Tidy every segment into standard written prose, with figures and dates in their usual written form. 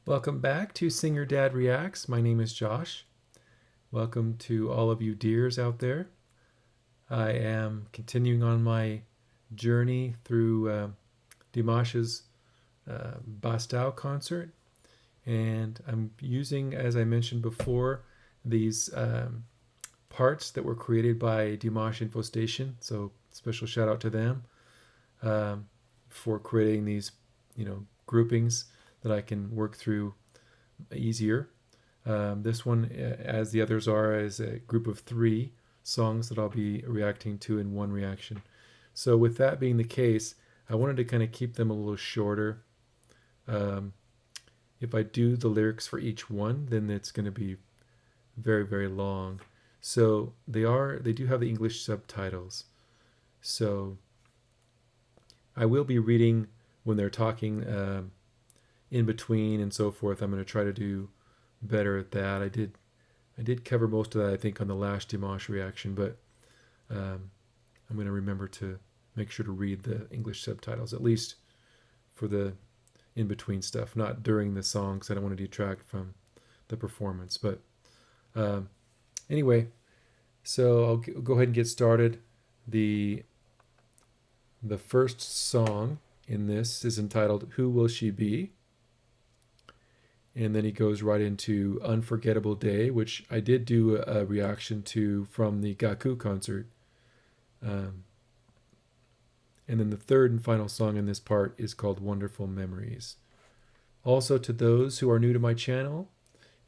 Welcome back to Sing Your Dad Reacts. My name is Josh. Welcome to all of you dears out there. I am continuing on my journey through Dimash's Bastau concert, and I'm using, as I mentioned before, these parts that were created by Dimash Info Station. So special shout out to them for creating these, groupings that I can work through easier. This one, as the others are, is a group of 3 songs that I'll be reacting to in one reaction. So with that being the case, I wanted to kind of keep them a little shorter. If I do the lyrics for each one, then it's going to be very, very long. So they do have the English subtitles. So I will be reading when they're talking in between and so forth. I'm going to try to do better at that. I did cover most of that, I think, on the last Dimash reaction, but I'm going to remember to make sure to read the English subtitles, at least for the in-between stuff, not during the song, because I don't want to detract from the performance. But anyway, so I'll go ahead and get started. The first song in this is entitled "Who Will She Be?" And then he goes right into Unforgettable Day, which I did do a reaction to from the Gaku concert. And then the third and final song in this part is called Wonderful Memories. Also, to those who are new to my channel,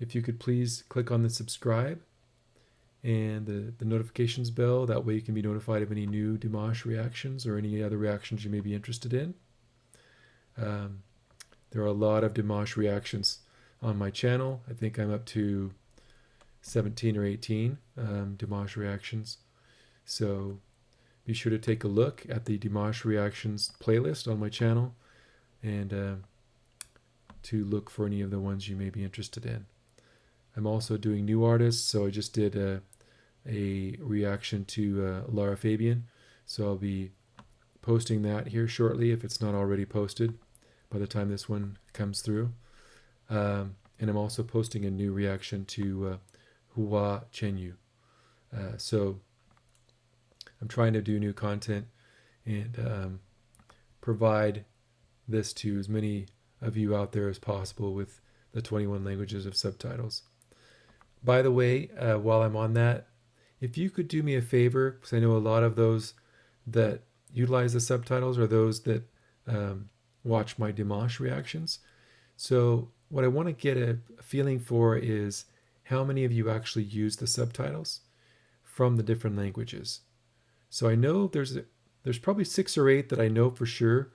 if you could please click on the subscribe and the notifications bell. That way you can be notified of any new Dimash reactions or any other reactions you may be interested in. There are a lot of Dimash reactions on my channel. I think I'm up to 17 or 18 Dimash reactions. So be sure to take a look at the Dimash reactions playlist on my channel and to look for any of the ones you may be interested in. I'm also doing new artists, so I just did a reaction to Lara Fabian. So I'll be posting that here shortly if it's not already posted by the time this one comes through. And I'm also posting a new reaction to Hua Chenyu. So I'm trying to do new content and provide this to as many of you out there as possible with the 21 languages of subtitles. By the way, while I'm on that, if you could do me a favor, because I know a lot of those that utilize the subtitles are those that watch my Dimash reactions. So what I want to get a feeling for is how many of you actually use the subtitles from the different languages. So I know there's probably 6 or 8 that I know for sure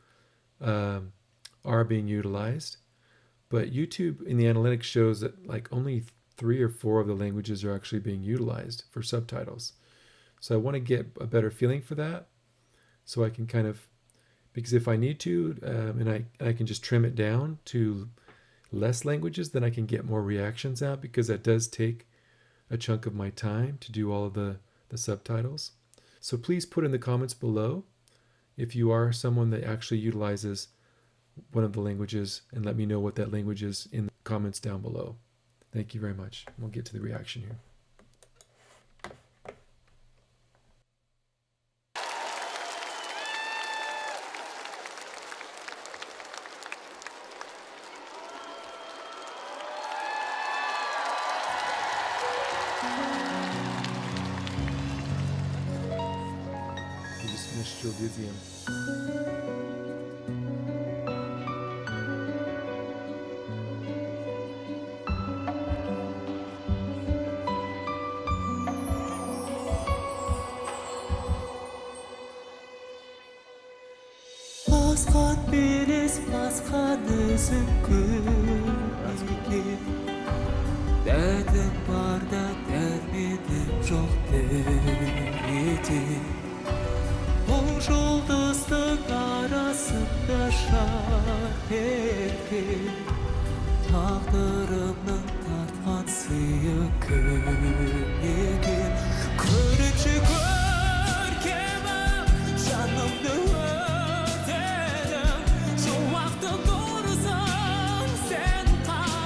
are being utilized, but YouTube in the analytics shows that like only 3 or 4 of the languages are actually being utilized for subtitles. So I want to get a better feeling for that, so I can kind of, because if I need to, and I can just trim it down to less languages, then I can get more reactions out, because that does take a chunk of my time to do all of the subtitles. So please put in the comments below if you are someone that actually utilizes one of the languages, and let me know what that language is in the comments down below. Thank you very much. We'll get to the reaction here. You just finished Geodesium. Басқан белес, басқан өзің көрмеген. Дәтім барда дәрменім жоқ дәреде. Мың жұлдыздың арасында шар еткен, тағдырымның тартқан сыйы кім екен. Көрінші көркемім, жанымды өртедің, жауақты тұрсың сен қай.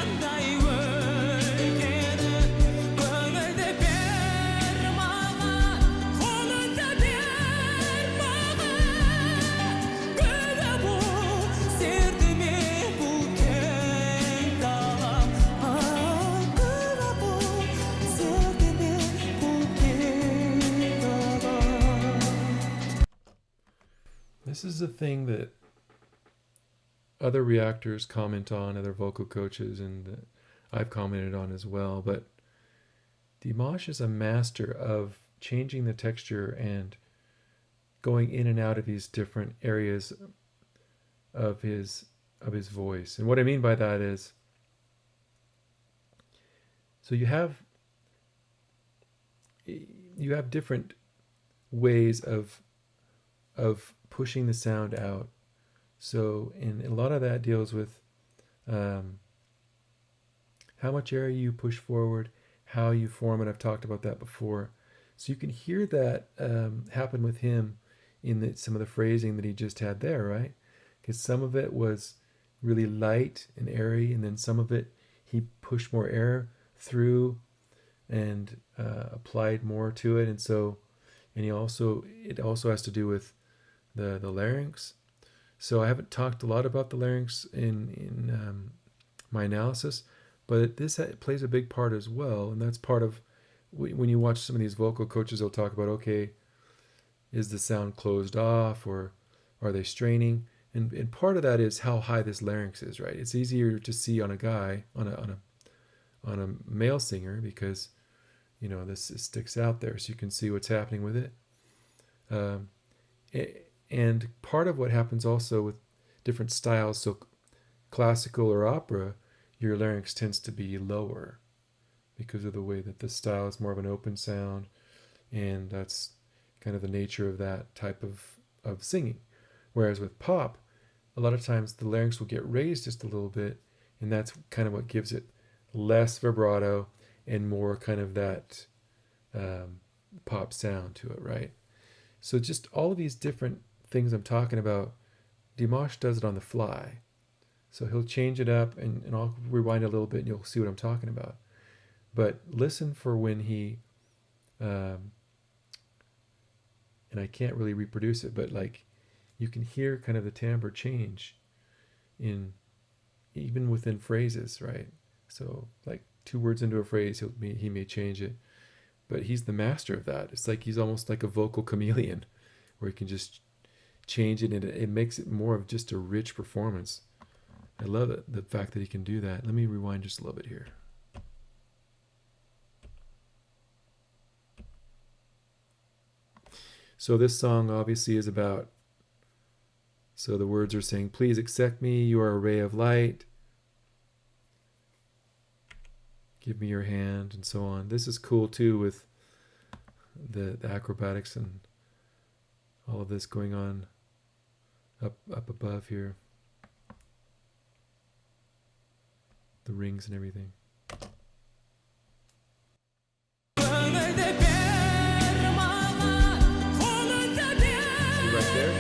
this is a thing that other reactors comment on, other vocal coaches, and I've commented on as well. But Dimash is a master of changing the texture and going in and out of these different areas of his voice. And what I mean by that is, so you have different ways of pushing the sound out. So, and a lot of that deals with how much air you push forward, how you form it. I've talked about that before. So you can hear that happen with him in some of the phrasing that he just had there, right? Because some of it was really light and airy, and then some of it he pushed more air through and applied more to it. And so, and it also has to do with the larynx. So I haven't talked a lot about the larynx in my analysis, but this plays a big part as well. And that's part of, when you watch some of these vocal coaches, they'll talk about, okay, is the sound closed off, or are they straining? And part of that is how high this larynx is, right? It's easier to see on a guy, on a male singer, because, you know, this sticks out there, so you can see what's happening with it. And part of what happens also with different styles, so classical or opera, your larynx tends to be lower because of the way that the style is more of an open sound, and that's kind of the nature of that type of singing. Whereas with pop, a lot of times the larynx will get raised just a little bit, and that's kind of what gives it less vibrato and more kind of that pop sound to it, right? So just all of these different things I'm talking about, Dimash does it on the fly. So he'll change it up, and I'll rewind a little bit and you'll see what I'm talking about. But listen for when he, and I can't really reproduce it, but like you can hear kind of the timbre change in, even within phrases, right? So like 2 words into a phrase, he may change it, but he's the master of that. It's like he's almost like a vocal chameleon, where he can just change it, and it makes it more of just a rich performance. I love it, the fact that he can do that. Let me rewind just a little bit here. So this song obviously is about, so the words are saying, please accept me, you are a ray of light. Give me your hand, and so on. This is cool too, with the acrobatics and all of this going on up above here. The rings and everything. See right there?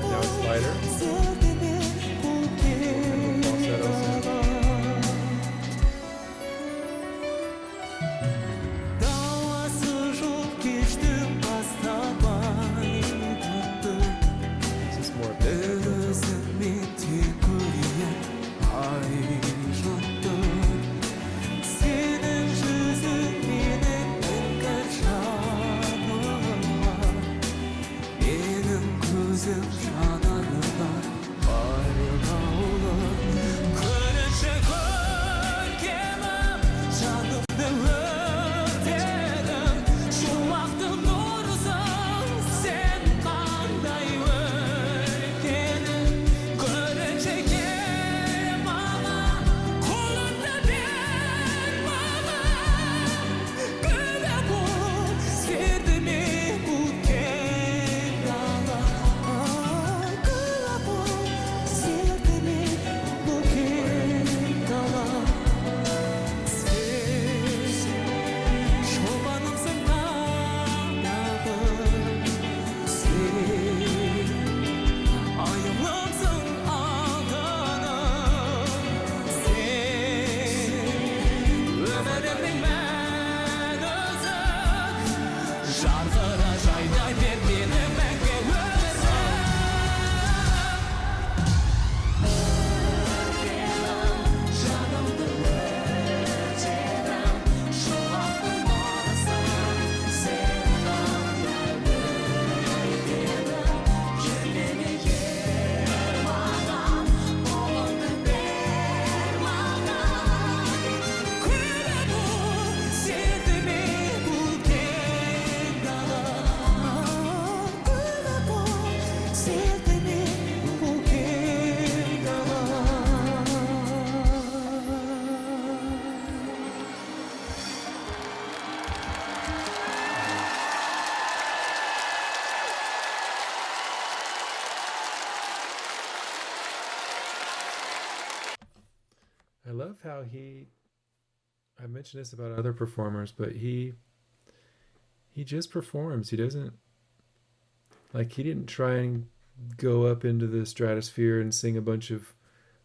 Now it's lighter. I love how I mentioned this about other performers, but he just performs. He doesn't, like, he didn't try and go up into the stratosphere and sing a bunch of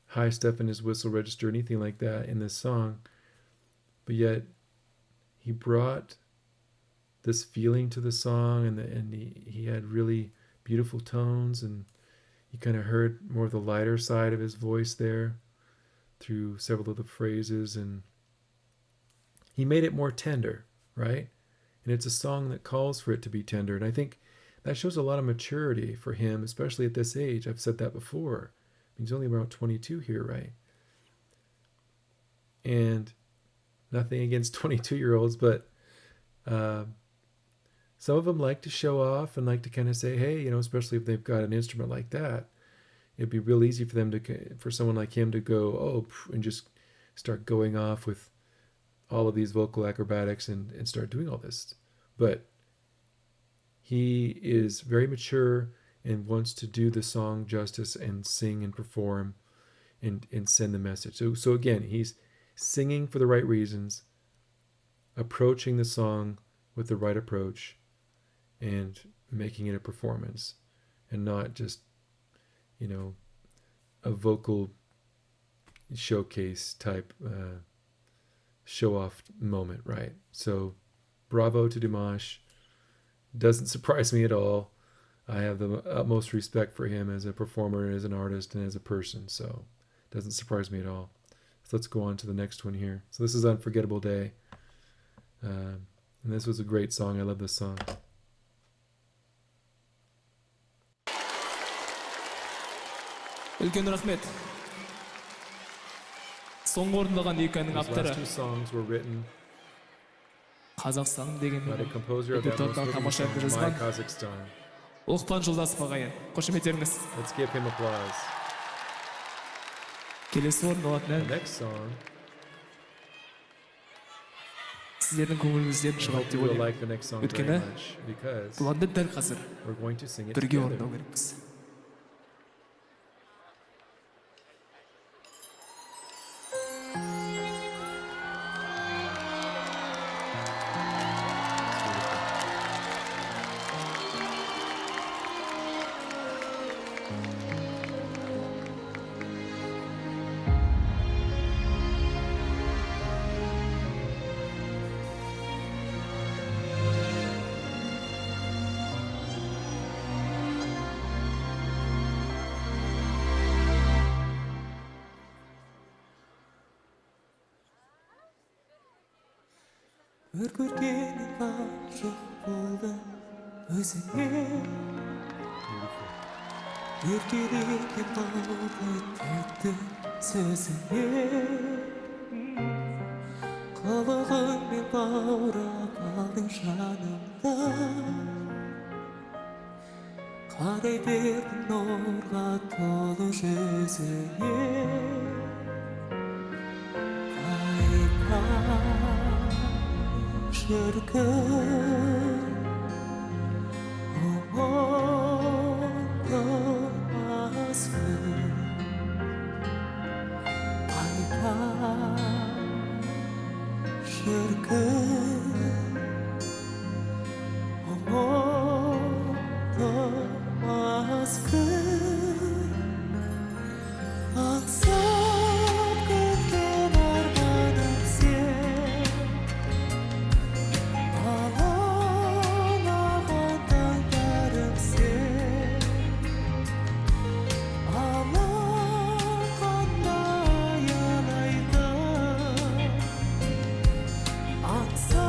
high stuff in his whistle register or anything like that in this song. But yet he brought this feeling to the song, and he had really beautiful tones, and you kind of heard more of the lighter side of his voice there through several of the phrases, and he made it more tender, right? And it's a song that calls for it to be tender, and I think that shows a lot of maturity for him, especially at this age. I've said that before. He's only around 22 here, right? And nothing against 22-year-olds, but some of them like to show off and like to kind of say, hey, you know, especially if they've got an instrument like that, it'd be real easy for them for someone like him to go, and just start going off with all of these vocal acrobatics and start doing all this. But he is very mature and wants to do the song justice and sing and perform and send the message. So again, he's singing for the right reasons, approaching the song with the right approach, and making it a performance and not just, you know, a vocal showcase type show-off moment, right? So bravo to Dimash. Doesn't surprise me at all. I have the utmost respect for him as a performer, as an artist, and as a person, so it doesn't surprise me at all. So let's go on to the next one here. So this is Unforgettable Day. And this was a great song. I love this song. Үлкен рахмет. Соңғы орындаған екі әннің These авторы last two songs were written Қазақстан деген by the composer of that most депутаттан moving тамаша song, әнді My жазған Kazakhstan. Оқпан Жолдасов ағайын. Қошеметтеріңіз. Let's give him applause. Келесі орын алатын The ән next song, сіздердің көңіліңізден I шығады hope деп you will ойлаймын. like the next song very Өйткені much because бұл әнді дәл қазір we're going to sing it бірге together. орындау керекпіз. Бір көргенің ғашық болдым өзіңе Beautiful. еркелеткен балдай тәтті сөзіңе қылығыңмен баурап алдың жанымда қарай бердім нұрға толы жүзіңе шіркін ұмытылмас күн айта шіркін ұмытылмас күн аңсап күткен арманым сен алалаған таңдарым сен алақандай аялайды аңсап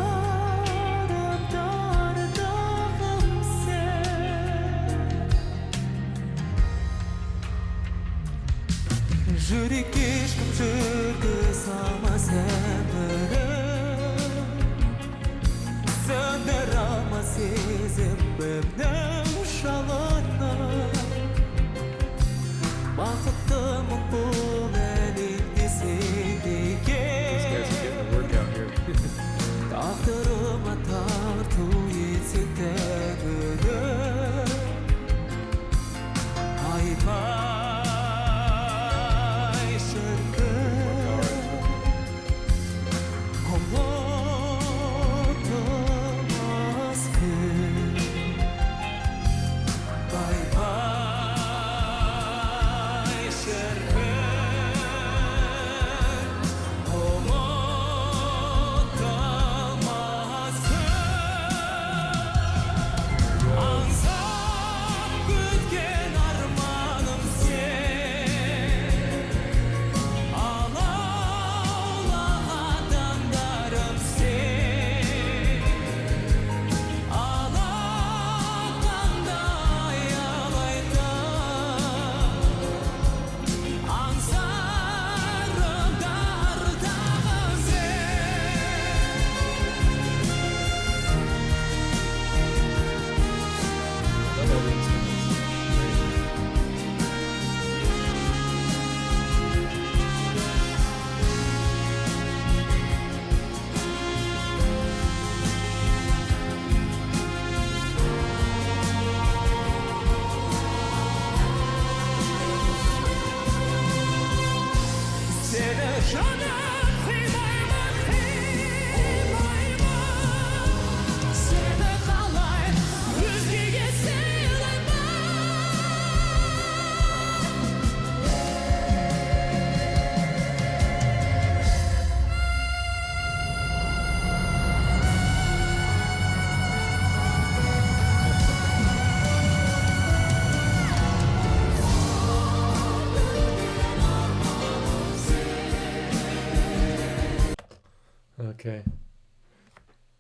Okay.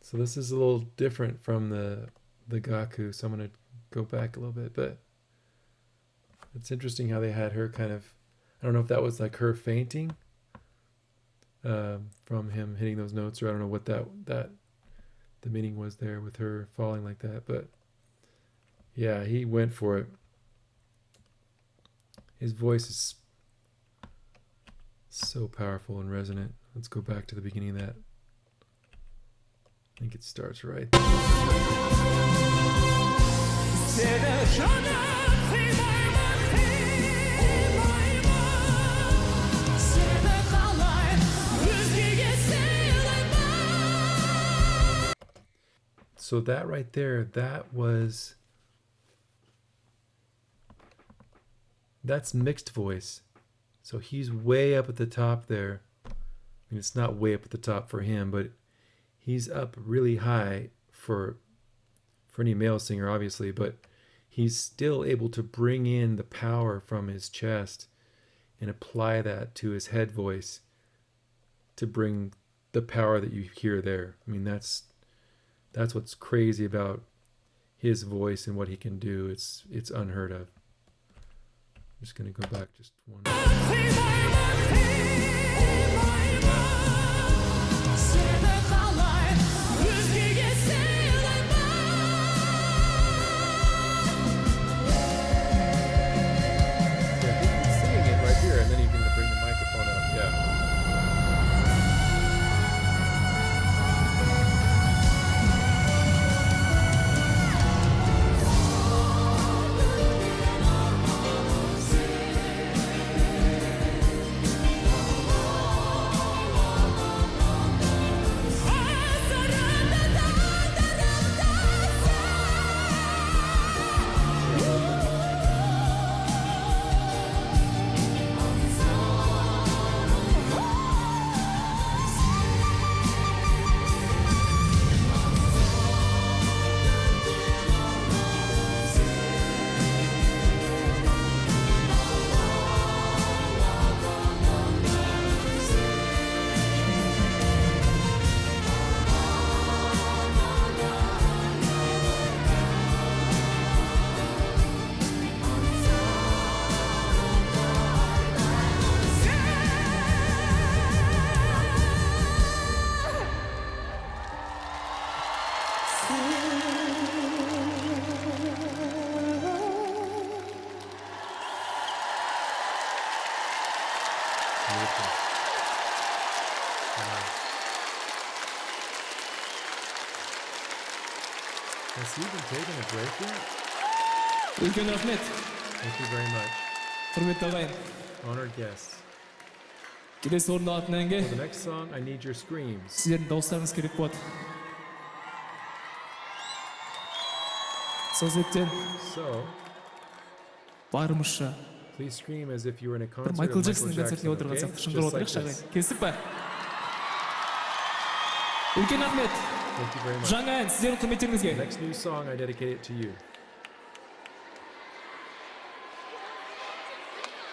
So this is a little different from the Gaku, so I'm going to go back a little bit, but it's interesting how they had her kind of, I don't know if that was like her fainting from him hitting those notes, or I don't know what that the meaning was there with her falling like that, but yeah, he went for it. His voice is so powerful and resonant. Let's go back to the beginning of that. I think it starts right there. So that right there, that's mixed voice. So he's way up at the top there. I mean, it's not way up at the top for him, but he's up really high for any male singer, obviously, but he's still able to bring in the power from his chest and apply that to his head voice to bring the power that you hear there. I mean, that's what's crazy about his voice and what he can do. It's unheard of. I'm just going to go back just one. And then you can bring the microphone up. Yeah. Has he even taken a break yet? Үлкен рахмет. Thank you very much. Құрметті ағайын. Honored guests. Келесі орындалатын әнге For the next song, I need your screams. сіздердің дауыстарыңыз керек болады. Сол себептен So, барымызша please scream as if you were in a бір concert of Майкл Michael Джексонның концертіне Jackson, отырған okay? сияқты шыңғырып Just like отырайықшы ағайын. this. Келістік па? Үлкен рахмет. Thank you very much. Жаңа ән сіздердің құрметтеріңізге. The next new song, I dedicate it to you.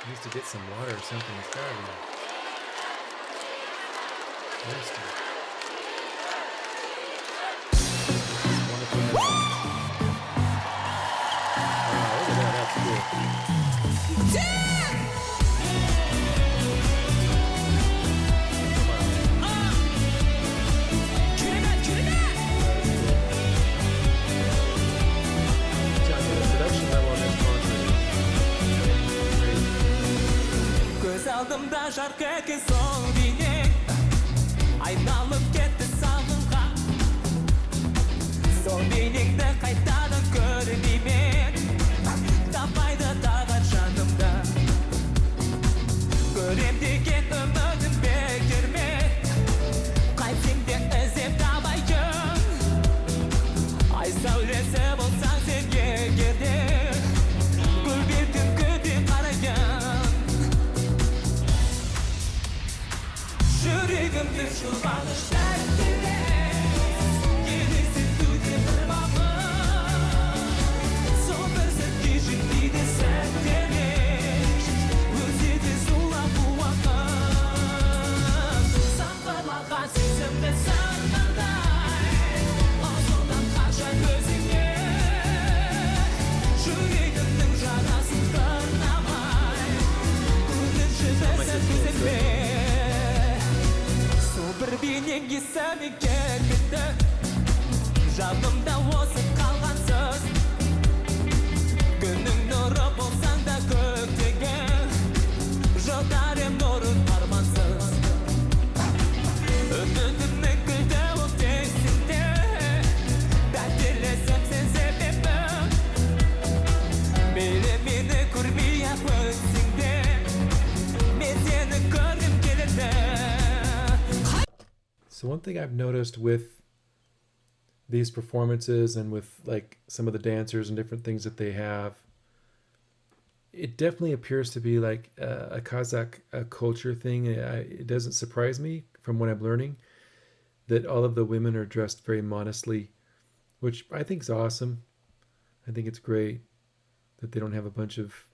He needs to get some water or something. It's gotta be thirsty. This is wonderful music. Wow, look at that. That's cool. Tell me the production level on this concert is crazy. Göz aldımda şarkı sol bine Aynalıp ketті sağımға Сол бейнеңді қайтадан көрмеймін Таппайды тағат жанымда Көрем деген үмітім бер жүрегімді жұбаныш тәттілес елестетуде бір бақыт сол бір сәтке жетпейді сәттелес өтеді зулап уақыт саңғырлаған сезімді сарқындай азудан қашан өзіңе жүрегімнің жарасын тырнамай көзінше бір сәт көзіме сол бір бейнең есіме келді жанымда осы қалғансыз күннің нұры болсаң да көктеген жылдар ем нұрын армансыз үмітімнің гүлді ол тексінде дәттелесем сен себебім мейлі мені көрмей-ақ өтсең де мен сені көргім келеді. So one thing I've noticed with these performances and with like some of the dancers and different things that they have, it definitely appears to be like a Kazakh culture thing. It doesn't surprise me from what I'm learning that all of the women are dressed very modestly, which I think is awesome. I think it's great that they don't have a bunch of,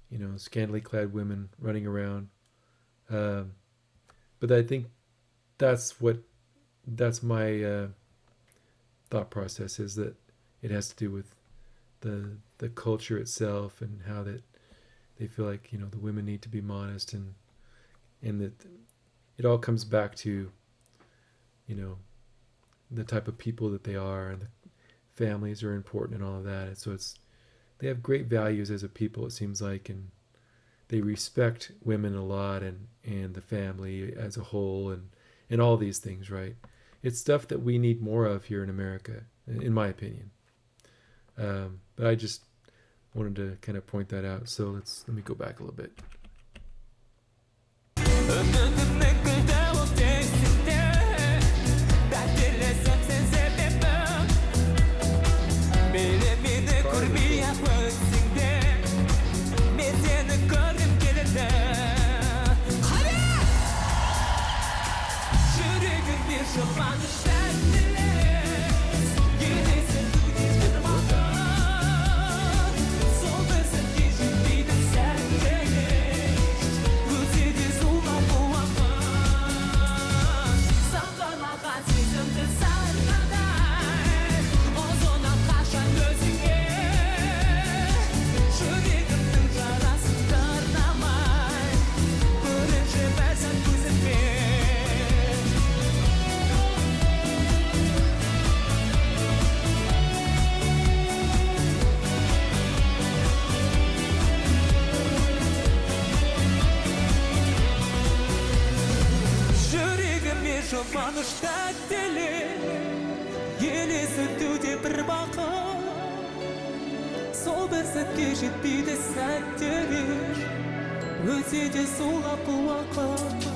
you know, scantily clad women running around. But I think that's my thought process, is that it has to do with the culture itself and how that they feel like, you know, the women need to be modest and that it all comes back to, you know, the type of people that they are and the families are important and all of that. And so they have great values as a people, it seems like, and they respect women a lot and the family as a whole and all these things, right? It's stuff that we need more of here in America, in my opinion. But I just wanted to kind of point that out. So let me go back a little bit. Жұбанышта теле елестетуде бір бақыт сол бір сәтке жетпейді сәттелер өтеді зулап уақыт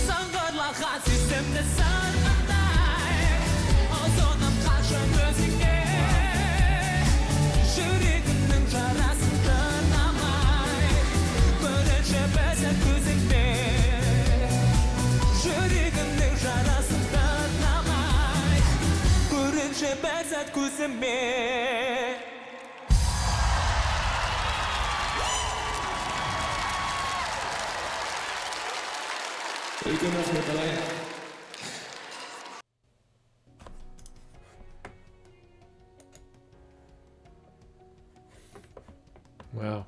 саңғырлаған сезімді сарқындай ұзынып қашан өзіңе жүрегімнің жарасын тырнамай бірінші бір сәт көзіңде жүрегімнің жарасын тырнамай көрінші бір сәт көзіме. Үлкен рахмет алай. Wow.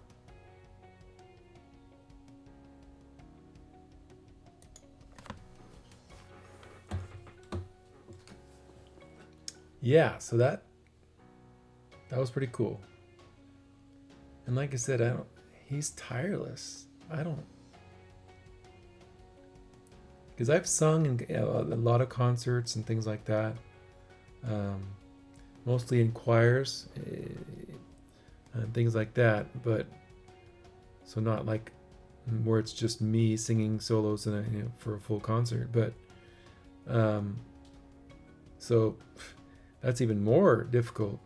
Yeah, so that was pretty cool. And like I said, he's tireless. Because I've sung in a lot of concerts and things like that, mostly in choirs and things like that, but so not like where it's just me singing solos for a full concert, but so that's even more difficult,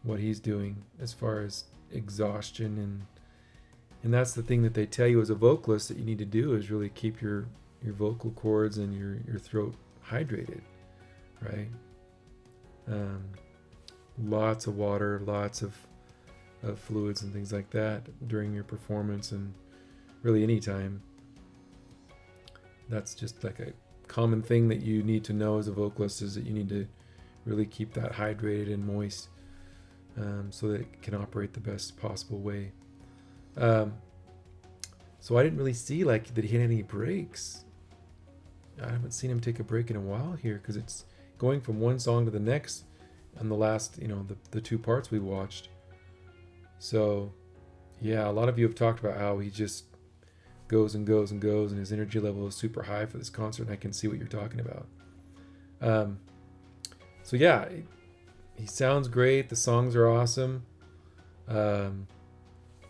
what he's doing as far as exhaustion, and that's the thing that they tell you as a vocalist that you need to do, is really keep your vocal cords and your throat hydrated, right? Lots of water, lots of fluids and things like that during your performance, and really any time. That's just like a common thing that you need to know as a vocalist, is that you need to really keep that hydrated and moist, so that it can operate the best possible way. So I didn't really see like that he had any breaks. I haven't seen him take a break in a while here, because it's going from one song to the next on the last, the two parts we watched. So yeah, a lot of you have talked about how he just goes and goes and goes, and his energy level is super high for this concert, and I can see what you're talking about. So yeah, he sounds great. The songs are awesome.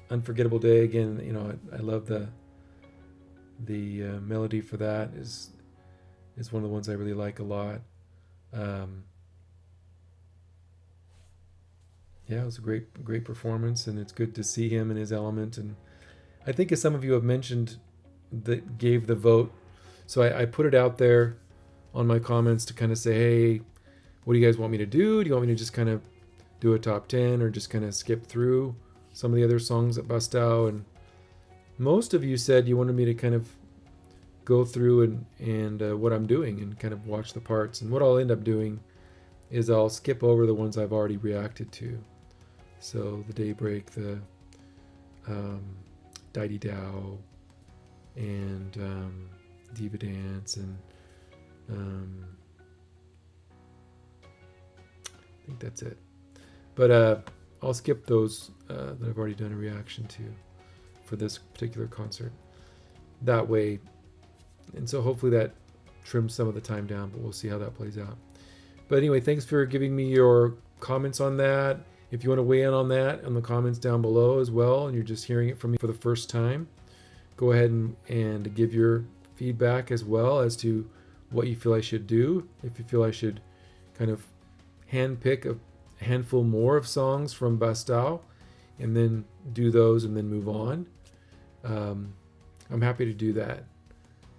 Unforgettable Day, again, I love the melody for that is one of the ones I really like a lot. Yeah, it was a great performance, and it's good to see him in his element. And I think, as some of you have mentioned that gave the vote, so I put it out there on my comments to kind of say, hey, what do you guys want me to do? Do you want me to just kind of do a top 10, or just kind of skip through some of the other songs at Bastau? And most of you said you wanted me to kind of go through and what I'm doing, and kind of watch the parts. And what I'll end up doing is I'll skip over the ones I've already reacted to. So the Daybreak, the Didi Dow, and Diva Dance, and I think that's it. But I'll skip those that I've already done a reaction to for this particular concert. That way, and so hopefully that trims some of the time down, but we'll see how that plays out. But anyway, thanks for giving me your comments on that. If you want to weigh in on that in the comments down below as well, and you're just hearing it from me for the first time, go ahead and give your feedback as well as to what you feel I should do. If you feel I should kind of handpick a handful more of songs from Bastau and then do those and then move on, I'm happy to do that.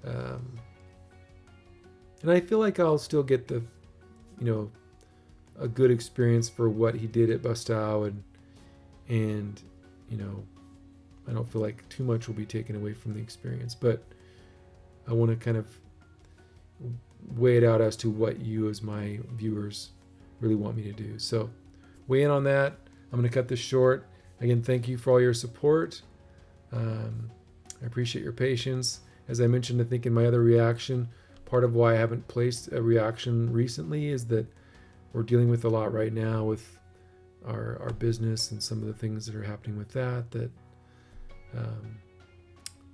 And I feel like I'll still get the, a good experience for what he did at Bastau, and I don't feel like too much will be taken away from the experience, but I want to kind of weigh it out as to what you as my viewers really want me to do. So weigh in on that. I'm going to cut this short. Again, thank you for all your support. I appreciate your patience. As I mentioned, I think in my other reaction, part of why I haven't placed a reaction recently is that we're dealing with a lot right now with our business and some of the things that are happening with that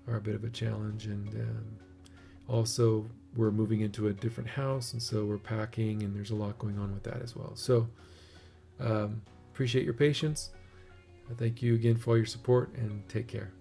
are a bit of a challenge. And also we're moving into a different house, and so we're packing, and there's a lot going on with that as well. So appreciate your patience. Thank you again for all your support, and take care.